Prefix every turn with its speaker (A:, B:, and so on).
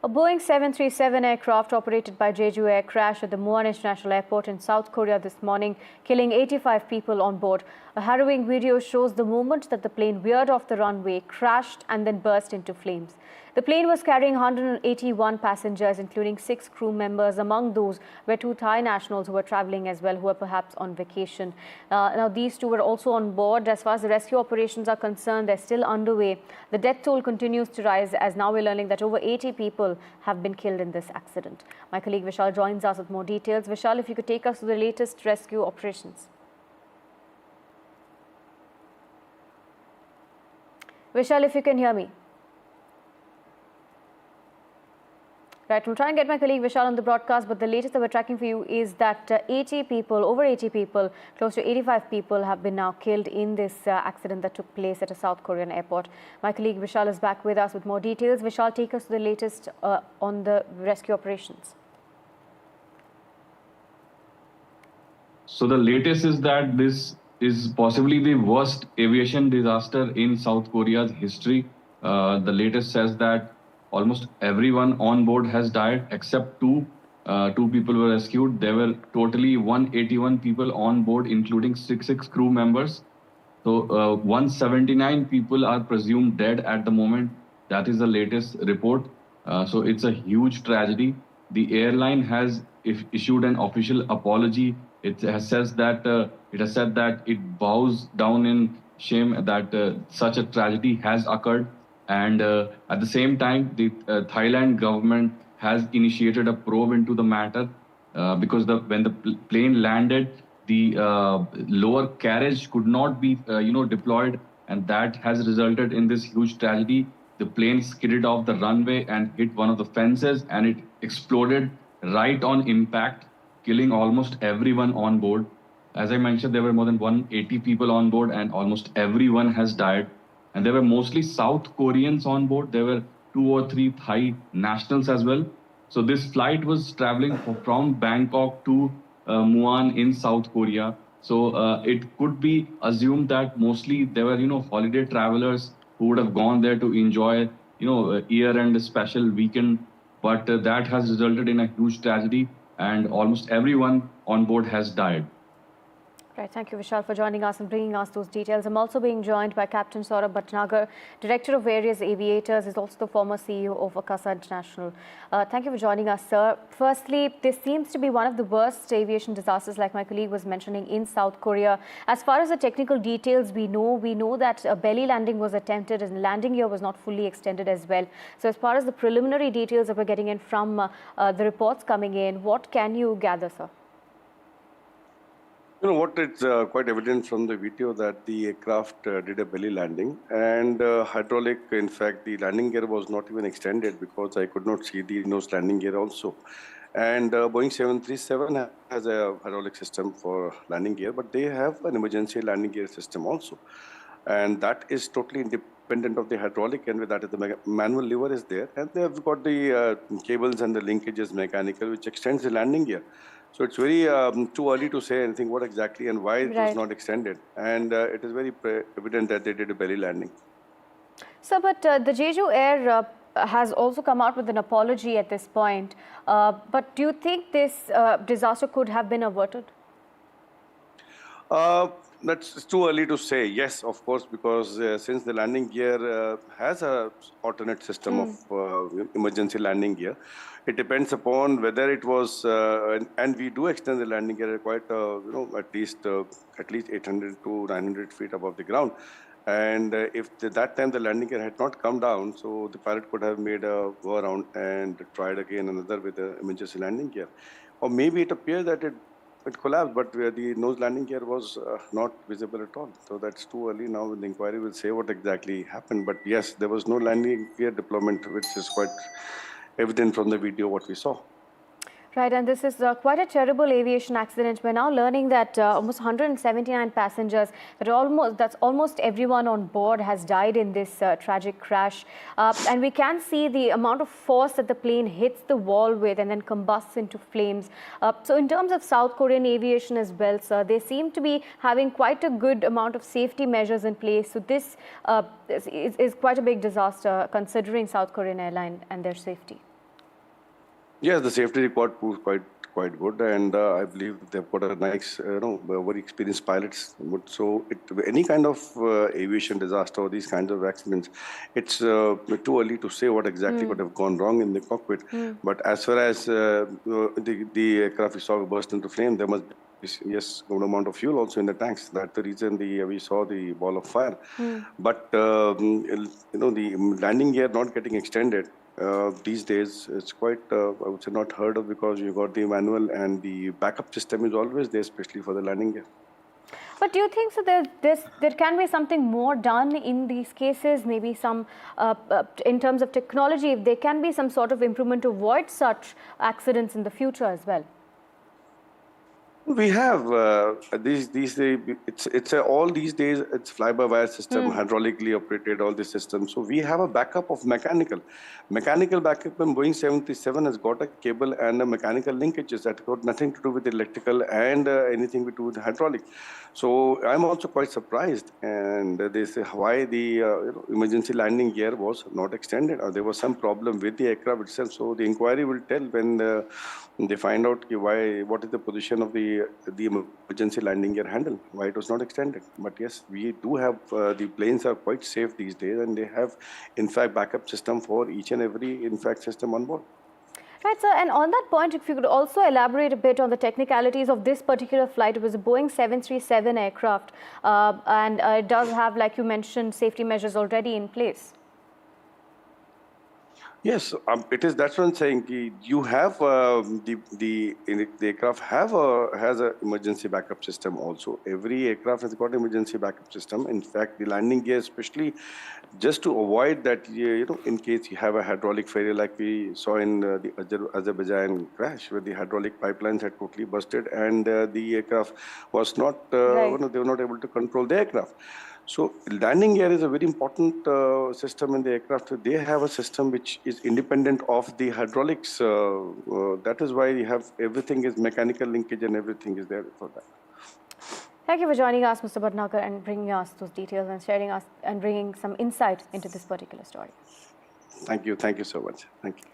A: A Boeing 737 aircraft operated by Jeju Air crashed at the Muan International Airport in South Korea this morning, killing 85 people on board. A harrowing video shows the moment that the plane veered off the runway, crashed and then burst into flames. The plane was carrying 181 passengers, including 6 crew members. Among those were 2 Thai nationals who were traveling as well, who were perhaps on vacation. Now, these 2 were also on board. As far as the rescue operations are concerned, they're still underway. The death toll continues to rise, as now we're learning that over 80 people have been killed in this accident. My colleague Vishal joins us with more details. Vishal, if you could take us through the latest rescue operations. Vishal, if you can hear me. Right, we'll try and get my colleague Vishal on the broadcast, but the latest that we're tracking for you is that over 80 people, close to 85 people have been now killed in this accident that took place at a South Korean airport. My colleague Vishal is back with us with more details. Vishal, take us to the latest on the rescue operations.
B: So the latest is that this is possibly the worst aviation disaster in South Korea's history. The latest says that almost everyone on board has died except 2. 2 people were rescued. There were totally 181 people on board, including 6 crew members. So 179 people are presumed dead at the moment. That is the latest report. So it's a huge tragedy. The airline has issued an official apology. It has said that it bows down in shame that such a tragedy has occurred. And at the same time, the Thailand government has initiated a probe into the matter because when the plane landed, the lower carriage could not be deployed, and that has resulted in this huge tragedy. The plane skidded off the runway and hit one of the fences, and it exploded right on impact, killing almost everyone on board. As I mentioned, there were more than 180 people on board, and almost everyone has died. And there were mostly South Koreans on board. There were 2 or 3 Thai nationals as well. So this flight was traveling from Bangkok to Muan in South Korea. So it could be assumed that mostly there were, holiday travelers who would have gone there to enjoy, year-end special weekend. But that has resulted in a huge tragedy, and almost everyone on board has died.
A: Right, thank you, Vishal, for joining us and bringing us those details. I'm also being joined by Captain Saurabh Bhatnagar, Director of Various Aviators. He's also the former CEO of Akasa International. Thank you for joining us, sir. Firstly, this seems to be one of the worst aviation disasters, like my colleague was mentioning, in South Korea. As far as the technical details we know that a belly landing was attempted and landing gear was not fully extended as well. So as far as the preliminary details that we're getting in from the reports coming in, what can you gather, sir?
C: You know what, it's quite evident from the video that the aircraft did a belly landing, and hydraulic, in fact, the landing gear was not even extended because I could not see the nose landing gear also. And Boeing 737 has a hydraulic system for landing gear, but they have an emergency landing gear system also. And that is totally independent of the hydraulic, and with that the manual lever is there. And they have got the cables and the linkages mechanical, which extends the landing gear. So it's very too early to say anything what exactly and why it was not extended. And it is very evident that they did a belly landing.
A: Sir, but the Jeju Air has also come out with an apology at this point. But do you think this disaster could have been averted?
C: That's too early to say. Yes, of course, because since the landing gear has a alternate system of emergency landing gear, it depends upon whether it was, and we do extend the landing gear quite, at least 800 to 900 feet above the ground. And if that time the landing gear had not come down, so the pilot could have made a go around and tried again another with the emergency landing gear. Or maybe it appears that it collapsed, but the nose landing gear was not visible at all. So that's too early now. The inquiry will say what exactly happened. But yes, there was no landing gear deployment, which is quite evident from the video what we saw.
A: Right, and this is quite a terrible aviation accident. We're now learning that almost 179 passengers, that's almost everyone on board, has died in this tragic crash. And we can see the amount of force that the plane hits the wall with and then combusts into flames. So in terms of South Korean aviation as well, sir, they seem to be having quite a good amount of safety measures in place. So this is quite a big disaster considering South Korean airline and their safety.
C: Yes, the safety record proved quite good, and I believe they've got a nice, very experienced pilots. So, any kind of aviation disaster or these kinds of accidents, it's too early to say what exactly could have gone wrong in the cockpit. But as far as the aircraft we saw burst into flame, there must be yes, good amount of fuel also in the tanks. That's the reason we saw the ball of fire. But the landing gear not getting extended. These days, it's quite, I would say, not heard of, because you got the manual and the backup system is always there, especially for the landing gear.
A: But do you think so there can be something more done in these cases, maybe some, in terms of technology, if there can be some sort of improvement to avoid such accidents in the future as well?
C: We have these days. It's all these days. It's fly-by-wire system, hydraulically operated. All the systems. So we have a backup of mechanical backup. And Boeing 737 has got a cable and a mechanical linkages that got nothing to do with electrical and anything to do with hydraulic. So I'm also quite surprised. And they say why the emergency landing gear was not extended, or there was some problem with the aircraft itself. So the inquiry will tell when they find out what is the position of the emergency landing gear handle, why it was not extended. But yes, we do have, the planes are quite safe these days, and they have, in fact, backup system for each and every, in fact, system on board.
A: Right, sir. And on that point, if you could also elaborate a bit on the technicalities of this particular flight. It was a Boeing 737 aircraft, and it does have, like you mentioned, safety measures already in place.
C: Yes, it is. That's what I'm saying. You have the aircraft has a emergency backup system also. Every aircraft has got an emergency backup system. In fact, the landing gear, especially, just to avoid that, in case you have a hydraulic failure, like we saw in the Azerbaijan crash, where the hydraulic pipelines had totally busted, and the aircraft was not,
A: Right.
C: they were not able to control the aircraft. So landing gear is a very important system in the aircraft. They have a system which is independent of the hydraulics. That is why you have everything is mechanical linkage and everything is there for that.
A: Thank you for joining us, Mr. Bhatnagar, and bringing us those details and sharing us and bringing some insight into this particular story.
C: Thank you. Thank you so much. Thank you.